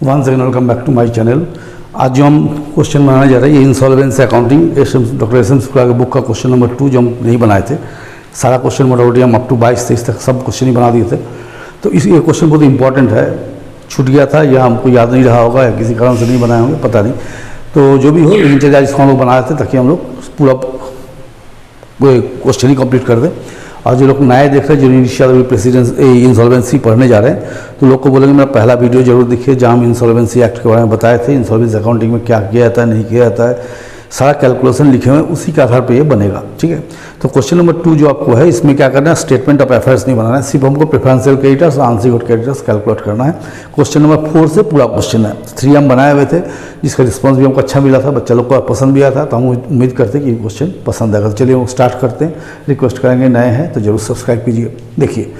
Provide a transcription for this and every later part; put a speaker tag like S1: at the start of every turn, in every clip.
S1: One second, welcome back to my channel. आज जो हम क्वेश्चन बनाने जा रहे हैं ये insolvency accounting doctor S M Shukla के बुक का क्वेश्चन नंबर 2 जो हम नहीं बनाए थे। सारा क्वेश्चन मोटामोटी हम अप टू 22-23 तक सब क्वेश्चन ही बना दिए थे। तो ये क्वेश्चन बहुत इंपॉर्टेंट है, छूट गया था या हमको याद नहीं रहा होगा या किसी कारण से नहीं बनाए होंगे, पता नहीं। तो जो भी हो, लेकिन चलिए आज इसको हम लोग बनाए थे ताकि हम लोग पूरा क्वेश्चन ही कंप्लीट कर दें। और जो लोग नए देख रहे हैं, जो इनिशियल प्रेसिडेंस इंसॉल्वेंसी पढ़ने जा रहे हैं, तो लोग को बोलेंगे मेरा पहला वीडियो जरूर देखिए जहाँ हम इंसॉल्वेंसी एक्ट के बारे में बताए थे, इंसॉल्वेंसी अकाउंटिंग में क्या किया जाता है नहीं किया जाता है, सारा कैलकुलेशन लिखे हुए हैं, उसी के आधार पर ये बनेगा। ठीक है, तो क्वेश्चन नंबर 2 जो आपको है, इसमें क्या करना है, स्टेटमेंट ऑफ अफेयर्स नहीं बनाना है, सिर्फ हमको प्रेफरेंशियल क्रेडिटर्स और अनसिक्योर्ड क्रेडिटर्स कैलकुलेट करना है। क्वेश्चन नंबर 4 से पूरा क्वेश्चन है। 3 हम बनाए हुए थे, जिसका रिस्पॉन्स भी हमको अच्छा मिला था, बच्चा लोग को पसंद भी आया था, तो हम उम्मीद करते हैं कि क्वेश्चन पसंद आएगा। चलिए वो स्टार्ट करते हैं। रिक्वेस्ट करेंगे नए हैं तो जरूर सब्सक्राइब कीजिए। देखिए,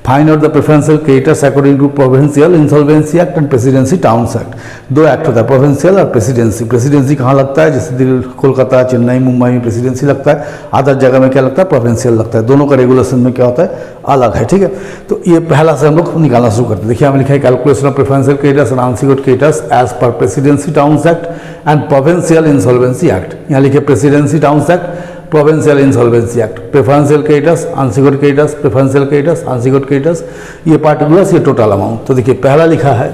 S1: find out the preferential creditors according to provincial insolvency act and presidency towns act. 2 act होता है, प्रोविंशियल और प्रेसिडेंसी। प्रेसिडेंसी कहाँ लगता है, जैसे दिल्ली, कोलकाता, चेन्नई, मुंबई में प्रेसिडेंसी लगता है, अदर जगह में क्या लगता है, प्रोविंशियल लगता है। दोनों का रेगुलेशन में क्या होता है, अलग है। ठीक है, तो ये पहला से हम लोग निकालना शुरू करते हैं। देखिए, हमें लिखा है calculation of preferential creditors and unsecured creditors as per presidency towns act and provincial insolvency act. यहाँ लिखे presidency towns act, provincial insolvency act, preferential creditors, unsecured creditors, preferential creditors, unsecured creditors, ये पार्टिकुलर्स, ये total amount. तो देखिए, पहला लिखा है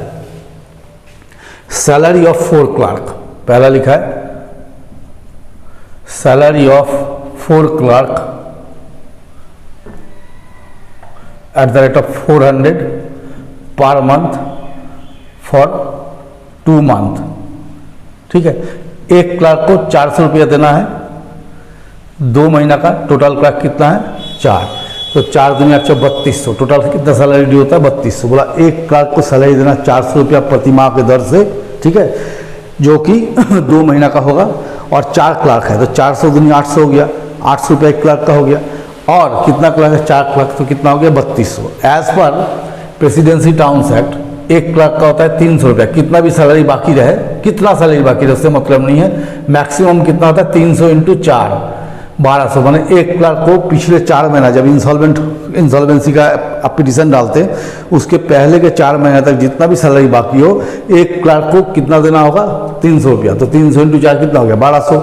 S1: salary of 4 clerk. पहला लिखा है salary of 4 clerk at the rate of 400 per month for 2 month. ठीक है, एक क्लर्क को 400 रुपया देना है 2 महीना का। टोटल क्लर्क कितना है, 4, तो 4 दूनी 8 3200। टोटल कितना सैलरी ड्यू होता है, 3200। बोला एक क्लर्क को सैलरी देना 400 रुपया प्रति माह के दर से। ठीक है, जो कि 2 महीना का होगा, और 4 क्लर्क है तो 400 दूनी 800 हो गया, 800 रुपया एक क्लर्क का हो गया। और कितना क्लर्क है, 4 क्लर्क, तो कितना हो गया, 3200। As per presidency towns act एक क्लर्क का होता है 300 रुपया। कितना भी सैलरी बाकी रहे, कितना सैलरी बाकी रहे उससे मतलब नहीं है, मैक्सिमम कितना होता है, 300 × 4 1200। माने एक क्लर्क को पिछले 4 महीना, जब इंसॉल्वेंसी का आप पिटीशन डालते हैं, उसके पहले के 4 महीने तक जितना भी सैलरी बाकी हो, एक क्लर्क को कितना देना होगा, 300 रुपया। तो 300 × 4 कितना हो गया, 1200।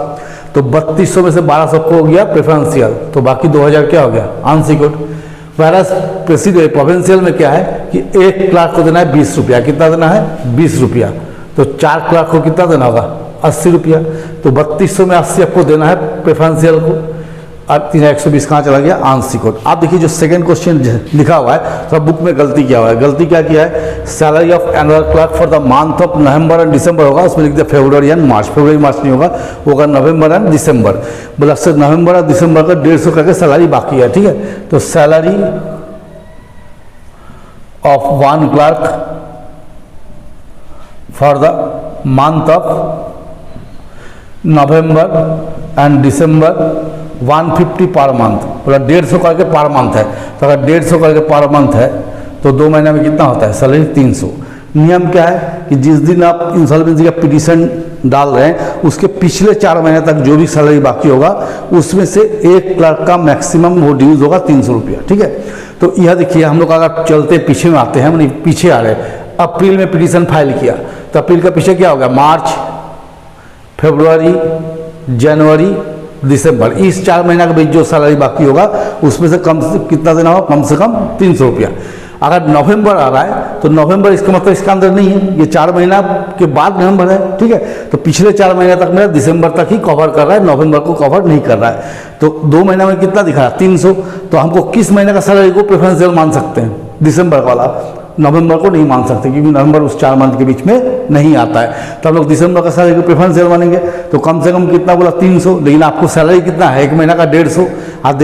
S1: तो 3200 में से 1200 को हो गया प्रेफरेंशियल, तो बाकी 2000 क्या हो गया, अनसिक्योर्ड। वैरस प्रोविंशियल में क्या है कि एक क्लर्क को देना है 20 रुपया। कितना देना है, 20 रुपया। तो 4 क्लर्क को कितना देना होगा, 80 रुपया। तो 3200 में 80 आपको देना है प्रेफरेंशियल को, और 3120 कहाँ चला गया, अनसिक्योर्ड। आप देखिए, जो सेकंड क्वेश्चन लिखा हुआ है, तो बुक में गलती क्या हुआ है, गलती क्या किया है, salary of annual clerk for the month of November and December होगा, उसमें लिख दिया फरवरी एंड मार्च। फरवरी मार्च नहीं होगा नवंबर एंड दिसंबर। बोला सर नवंबर और दिसंबर का 150 करके सैलरी बाकी है। ठीक है, तो salary of 1 clerk for the month of November and December 150 per month. बोला 150 करके पर मंथ है, तो अगर 150 करके पर मंथ है तो 2 महीने में कितना होता है, सैलरी 300। नियम क्या है कि जिस दिन आप इंसॉल्वेंसी का पिटीशन डाल रहे हैं, उसके पिछले 4 महीने तक जो भी सैलरी बाकी होगा, उसमें से एक क्लर्क का मैक्सिमम वो ड्यूज होगा 300 रुपया। ठीक है, तो यह देखिए, हम लोग अगर चलते पीछे में आते हैं, मतलब पीछे आ रहे हैं, अप्रैल में पिटीशन फाइल किया, तो अप्रैल का पीछे क्या होगा, मार्च, फरवरी, जनवरी, दिसंबर, इस 4 महीना के बीच जो सैलरी बाकी होगा, उसमें से कम से कितना देना होगा, कम से कम 300 रुपया। अगर नवंबर आ रहा है तो नवंबर इसका मतलब इसका अंदर नहीं है, ये 4 महीना के बाद नवंबर है। ठीक है, तो पिछले 4 महीने तक मेरा दिसंबर तक ही कवर कर रहा है, नवंबर को कवर नहीं कर रहा है। तो 2 महीना में कितना दिखा रहा है, 300। तो हमको किस महीने का सैलरी को प्रेफरेंशियल मान सकते हैं, दिसंबर वाला। नवंबर को नहीं मान सकते क्योंकि नवंबर उस 4 मंथ के बीच में नहीं आता है, तो हम लोग दिसंबर का सैलरी को प्रेफरेंशियल मानेंगे। तो कम से कम कितना बोला, 300। लेकिन आपको सैलरी कितना है, 1 महीना का 150। आप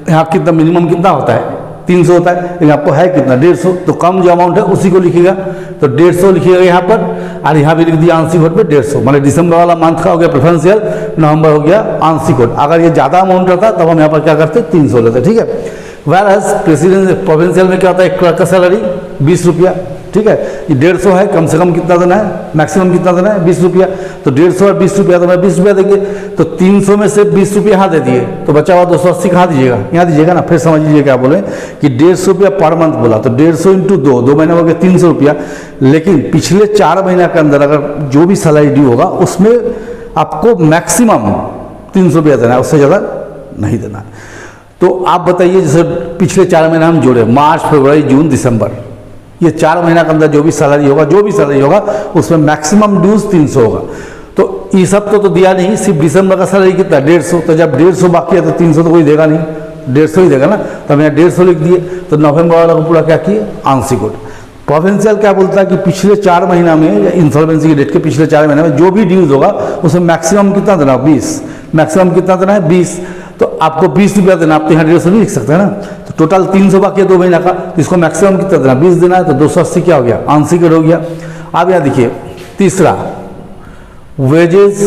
S1: यहाँ कितना मिनिमम कितना होता है, 300 होता है, लेकिन आपको है कितना, 150। तो कम जो अमाउंट है उसी को लिखिएगा, तो 150 लिखिएगा यहाँ पर, और यहाँ भी लिख दिया अनसिक्योर्ड पे 150। मतलब दिसंबर वाला मंथ का हो गया प्रेफरेंशियल, नवंबर हो गया अनसिक्योर्ड। अगर ये ज़्यादा अमाउंट रहता तब हम यहाँ पर क्या करते, 300 लेते। ठीक है, वैरस प्रेसिडेंट प्रोविंशियल में क्या होता है, एक क्लर्क का सैलरी 20 रुपया, ठीक है, ये 150 है, कम से कम कितना देना है, मैक्सिमम कितना देना है 20 रुपया, तो 150 और 20 रुपया, तो मैं 20 रुपया देंगे, तो 300 में से 20 रुपया यहाँ दे दिए, तो बचा हुआ 280 कहाँ दीजिएगा, यहाँ दीजिएगा ना। फिर समझ लीजिए क्या बोले कि 150 रुपया पर मंथ बोला, तो 150 इंटू 2 महीने हो गए 300 रुपया, लेकिन पिछले 4 महीना के अंदर अगर जो भी सैलरी ड्यू होगा उसमें आपको मैक्सिमम 300 रुपया देना है, उससे ज़्यादा नहीं देना है। तो आप बताइए, जैसे पिछले 4 महीना हम जोड़े, मार्च, फरवरी, जून, दिसंबर, ये 4 महीना के अंदर जो भी सैलरी होगा उसमें मैक्सिमम ड्यूज 300 होगा। तो ये सब तो दिया नहीं, सिर्फ दिसंबर का सैलरी कितना 150, तो जब 150 बाकी है तो 300 तो कोई देगा नहीं, 150 ही देगा ना, तो हमने 150 लिख दिए। तो नवंबर वाला को पूरा क्या किए, आंशिक कोड। प्रोविंशियल क्या बोलता है कि पिछले 4 महीना में, इंसॉल्वेंसी की डेट के पिछले 4 महीने में जो भी ड्यूज होगा उसमें मैक्सिमम कितना देना, 20, मैक्सिमम कितना देना है 20, तो आपको 20 रुपया देना, आप तो यहाँ 150 नहीं लिख सकते हैं ना, तो टोटल 300 बाकी है 2 महीना का, तो इसको मैक्सिमम कितना देना, 20 देना है, तो 280 क्या हो गया, आंशिक हो गया। अब यहाँ देखिए तीसरा, wages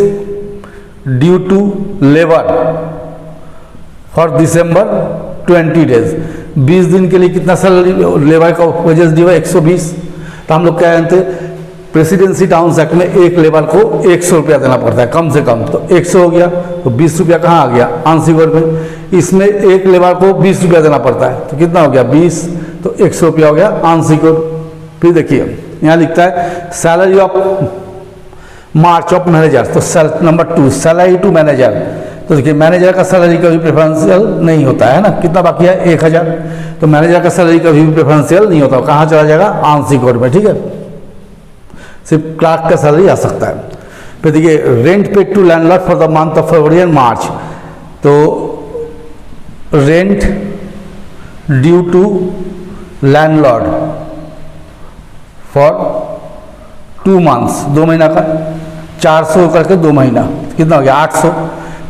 S1: due to labour for December 20 days, 20 दिन के लिए कितना सैलरी लेबर का वेजेस ड्यू है 120, तो हम लोग क्या जानते हैं, प्रेसिडेंसी टाउन्स एक्ट में एक लेबर को 100 रुपया देना पड़ता है कम से कम, तो 100 हो गया, तो 20 रुपया कहाँ आ गया, आंशिक वर्ग में। इसमें एक लेबर को 20 रुपया देना पड़ता है, तो कितना हो गया 20, तो 100 रुपया हो गया आंशिक वर्ग। फिर देखिए यहाँ लिखता है salary of March of manager, तो नंबर 2 सैलरी टू मैनेजर, तो देखिए मैनेजर का सैलरी कभी प्रेफरेंशियल नहीं होता है ना, कितना बाकी है 1000, तो मैनेजर का सैलरी कभी भी प्रेफरेंशियल नहीं होता, कहाँ चला जाएगा, आंशिक वर्ग में, ठीक है, सिर्फ क्लार्क का सैलरी आ सकता है। फिर देखिए rent paid to landlord for the month of February and March, तो rent due to landlord for 2 months, 2 महीना का 400 करके 2 महीना, कितना हो गया 800।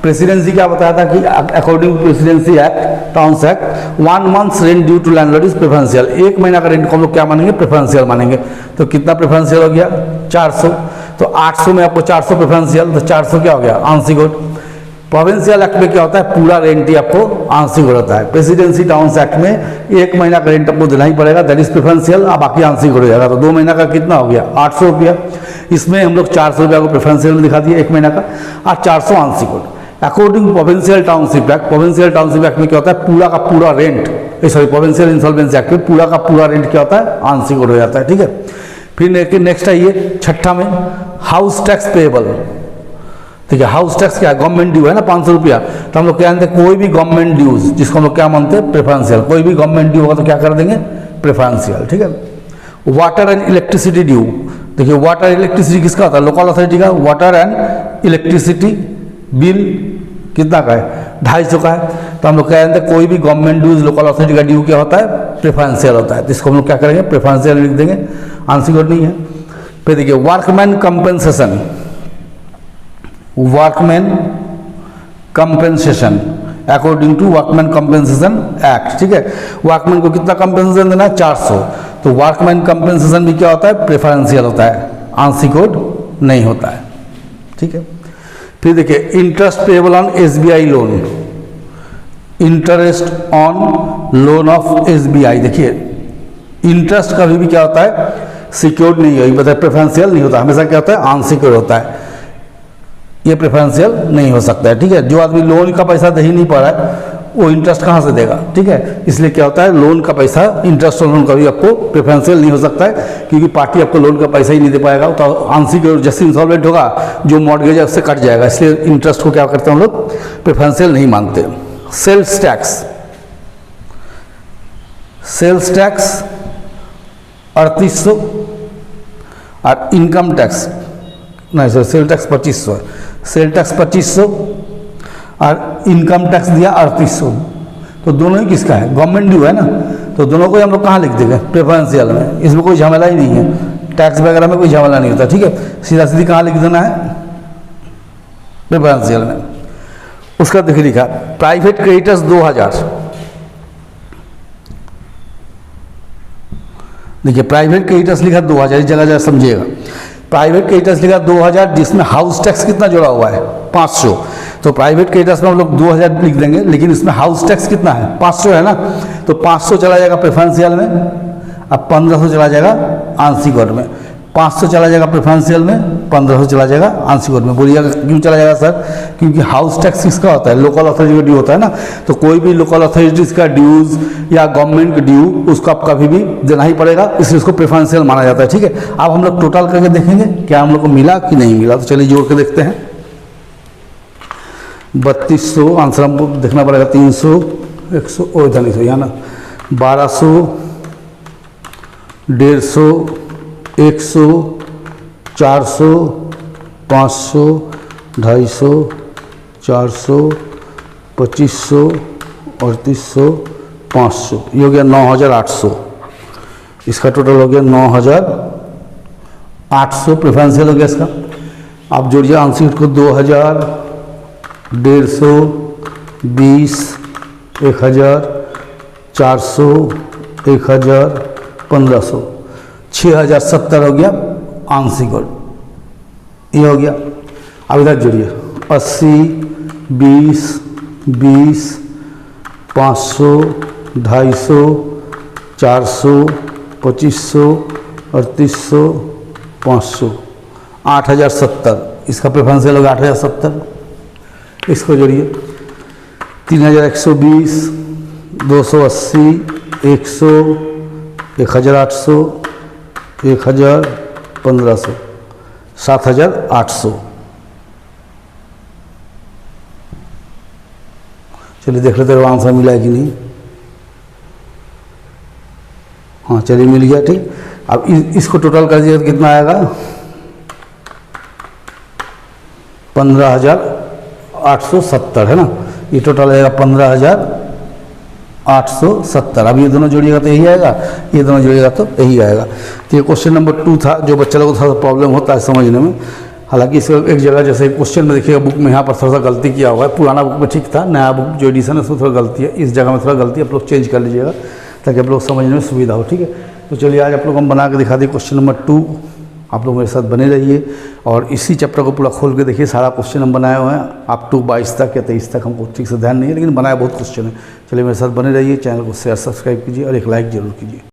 S1: प्रेसिडेंसी क्या बताया था कि according to presidency act, towns act, 1 month rent due to landlord is preferential, 1 महीना का रेंट को हम लोग क्या मानेंगे, प्रेफरेंशियल मानेंगे, तो कितना प्रेफरेंशियल हो गया 400, तो 800 में आपको 400 प्रेफरेंशियल, तो 400 क्या हो गया आंशिक वर्ग। प्रोविंशियल एक्ट में क्या होता है, पूरा रेंट ही आपको आंशिक वर्ग होता है। प्रेसिडेंसी टाउन्स एक्ट में 1 महीना का रेंट आपको देना ही पड़ेगा, दैट इज प्रेफरेंशियल, अब बाकी आंशिक हो जाएगा, तो 2 महीना का कितना हो गया 800 रुपया, इसमें हम लोग 400 रुपया को प्रेफरेंशियल में दिखा दिया 1 महीना का, और 400 आंशिक वर्ग। According provincial township act, provincial township act में क्या होता है, पूरा का पूरा rent, sorry provincial insolvency act में पूरा का पूरा रेंट क्या होता है, आंशिक हो जाता है, ठीक है। फिर नेक्स्ट आइए छठा में, हाउस टैक्स पेएबल, ठीक है, हाउस टैक्स क्या है, गवर्नमेंट ड्यू है ना 500 रुपया, तो हम लोग क्या जानते हैं, कोई भी गवर्नमेंट ड्यूज जिसको हम लोग क्या मानते हैं, प्रेफरेंशियल, कोई भी गवर्नमेंट ड्यू होगा तो क्या कर देंगे, प्रेफरेंशियल, ठीक है। वाटर एंड इलेक्ट्रिसिटी ड्यू, देखिए वाटर इलेक्ट्रिसिटी किसका होता है, लोकल अथॉरिटी का, वाटर एंड इलेक्ट्रिसिटी बिल कितना का है, 250 का है, तो हम लोग क्या जानते हैं, कोई भी गवर्नमेंट ड्यूज लोकल अथॉरिटी का ड्यू क्या होता है, प्रेफरेंशियल होता है, तो इसको हम लोग क्या करेंगे, प्रेफरेंशियल लिख देंगे, आंशिक वर्ग नहीं है। फिर देखिए workman compensation, workman compensation according to workman compensation act, ठीक है, वर्कमैन को कितना कंपेंसेशन देना है 400, तो वर्कमैन कंपेंसेशन भी क्या होता है, प्रेफरेंशियल होता है, आंशिक वर्ग नहीं होता है, ठीक है। फिर देखिए interest payable on SBI loan, interest on loan of SBI, देखिए इंटरेस्ट कभी भी क्या होता है, सिक्योर्ड नहीं है, बताए प्रेफरेंशियल नहीं होता, हमेशा क्या होता है, अनसिक्योर्ड होता है, ये प्रेफरेंशियल नहीं हो सकता है, ठीक है। जो आदमी लोन का पैसा दे ही नहीं पा रहा है वो इंटरेस्ट कहाँ से देगा, ठीक है, इसलिए क्या होता है, लोन का पैसा, इंटरेस्ट ऑन लोन कभी आपको प्रेफरेंशियल नहीं हो सकता है, क्योंकि पार्टी आपको लोन का पैसा ही नहीं दे पाएगा, तो आंशिक जैसे इंसॉल्वेंट होगा जो मॉर्गेज है उससे कट जाएगा, इसलिए इंटरेस्ट को क्या करते हैं हम लोग, प्रेफरेंशियल नहीं मानते। सेल्स टैक्स, सेल्स टैक्स 3800 और इनकम टैक्स नहीं सर, सेल टैक्स 2500 है, सेल टैक्स 2500 और इनकम टैक्स दिया 3800, तो दोनों ही किसका है, गवर्नमेंट ड्यू है ना, तो दोनों को हम लोग कहाँ लिख देंगे, प्रेफरेंशियल में, इसमें कोई झमेला ही नहीं है, टैक्स वगैरह में कोई झमेला नहीं होता, ठीक है, सीधा सीधी कहाँ लिख देना है, प्रेफरेंशियल में। उसका देखिए लिखा प्राइवेट क्रेडिटर्स 2000, देखिए प्राइवेट क्रेडिटर्स लिखा 2000, इस जगह जगह समझिएगा, प्राइवेट क्रेडिटर्स लिखा 2000 जिसमें हाउस टैक्स कितना जुड़ा हुआ है 500, तो प्राइवेट क्रेडिटर्स में हम लोग 2000 लिख देंगे, लेकिन इसमें हाउस टैक्स कितना है 500 है ना, तो 500 चला जाएगा प्रेफरेंशियल में, अब 1500 चला जाएगा आंशिक वर्ग में, 500 चला जाएगा प्रेफरेंशियल में, 1500 चला जाएगा आंशिक वर्ग में। बोलिएगा क्यों चला जाएगा सर? क्योंकि हाउस टैक्स किसका होता है? लोकल अथॉरिटी का ड्यू होता है ना। तो कोई भी लोकल अथॉरिटीज़ का ड्यूज या गवर्नमेंट का ड्यू उसको आप कभी भी देना ही पड़ेगा, इसलिए उसको प्रेफरेंशियल माना जाता है। ठीक है, अब हम लोग टोटल करके देखेंगे क्या हम लोग को मिला कि नहीं मिला। तो चलिए जोड़ के देखते हैं। 3200 आंसर हमको देखना पड़ेगा, 300 100 और इधर नहीं यहाँ ना, 1200 150 100 400 500 250 400 2500 3800 500, ये हो गया 9800। इसका टोटल हो गया 9800 प्रेफरेंशियल हो गया इसका। आप जोड़िए आंसर को 2000 150 20 1000 400 1000 1500 6070 हो गया आंशिक वर्ग, ये हो गया। अब इधर जोड़िए 80 20 20 500 250 400 2500 3800 500 8070, इसका प्रेफरेंशियल होगा 8070। इसको जोड़िए 3120 280 100 1800 1000 1500 7800। चलिए देख लेते हैं आंसर मिला है कि नहीं। हाँ चलिए मिल गया। ठीक, अब इसको टोटल कर दिया तो कितना आएगा? 15870 है ना, ये टोटल आएगा 15870। अब ये दोनों जोड़िएगा तो यही आएगा, ये दोनों जोड़िएगा तो यही आएगा। तो ये क्वेश्चन नंबर 2 था, जो बच्चे लोगों को थोड़ा सा प्रॉब्लम होता है समझने में। हालांकि इसका एक जगह जैसे क्वेश्चन में देखिएगा बुक में यहाँ पर थोड़ा सा गलती किया हुआ है, पुराना बुक में ठीक था, नया बुक जो एडिशन है उसमें थोड़ा गलती है, इस जगह में थोड़ा गलती आप लोग चेंज कर लीजिएगा ताकि आप लोग समझने में सुविधा हो। ठीक है, तो चलिए आज आप लोग हम बना के दिखा दें क्वेश्चन नंबर 2। आप लोग मेरे साथ बने रहिए और इसी चैप्टर को पूरा खोल के देखिए। सारा क्वेश्चन हम बनाए हुए हैं अप टू 22 तक या 23 तक, हमको ठीक से ध्यान नहीं है लेकिन बनाया बहुत क्वेश्चन है। चलिए मेरे साथ बने रहिए, चैनल को शेयर सब्सक्राइब कीजिए और एक लाइक जरूर कीजिए।